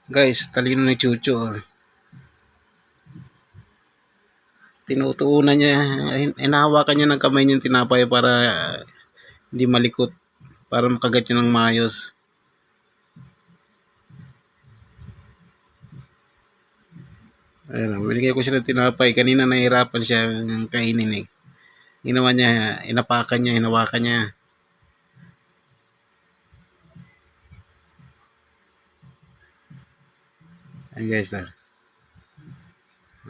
Guys, talino ni Chucho. Tinutuunan niya, inahawakan niya ng kamay niya yung tinapay para hindi malikot, para makagat niya ng maayos. Ayun, binigay ko siya ng tinapay. Kanina nahihirapan siya ng kainin eh. Ginawa niya, inapakan niya, hinawakan niya. Ayun guys,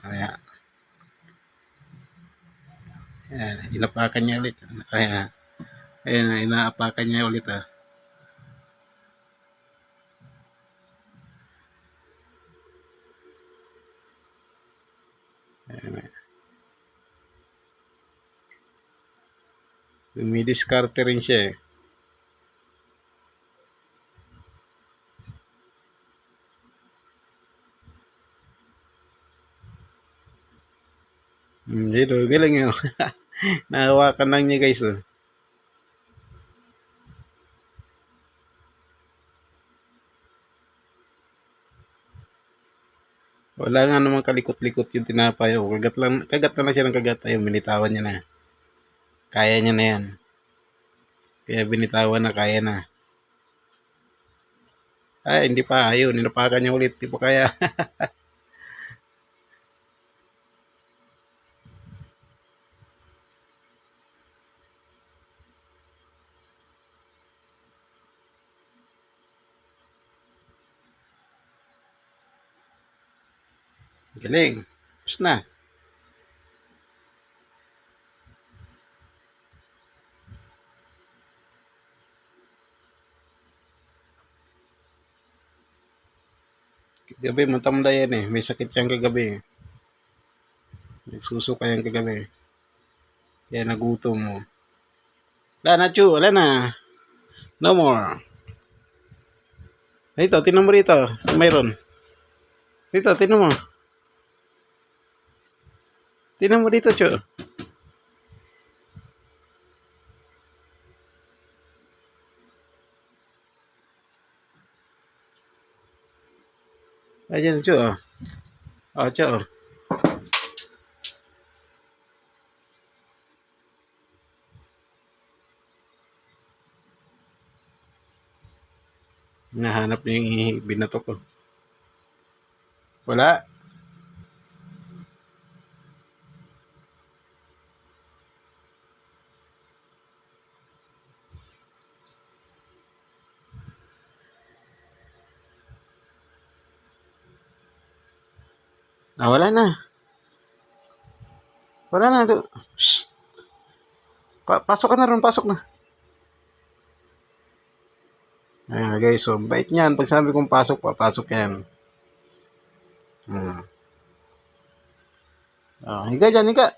Ayan. Ayan, inapakan niya ulit. Ayan, inaapakan niya ulit Ayan. Dumidiskarte rin siya eh. Dito, galing yun. Nahawakan lang niya guys. Wala nga namang kalikot-likot yung tinapay. Kagat na siya ng kagat. Ayun, binitawan niya na. Kaya niya na yan. Kaya binitawan na, kaya na. Ay, hindi pa. Ayun, ninapakan niya ulit. Hindi pa kaya. Galing. Tapos na. Gabi, matamla yan eh. May sakit yan kagabi. Nagsusuka yan kagabi. Kaya nagutom mo. Wala na, Chu. Wala na. No more. Dito, tinan mo rito. Mayroon. Dito, tinan mo. Tinan mo dito, Chu. Ayan, Chu. Chu. Nahanap niya yung binato ko. Wala. Wala na. Wala na. Shh. Pasok ka na ron, pasok na. Ayan guys, so bait niyan. Pag sabi kong pasok, papasok yan. Higa dyan, higa.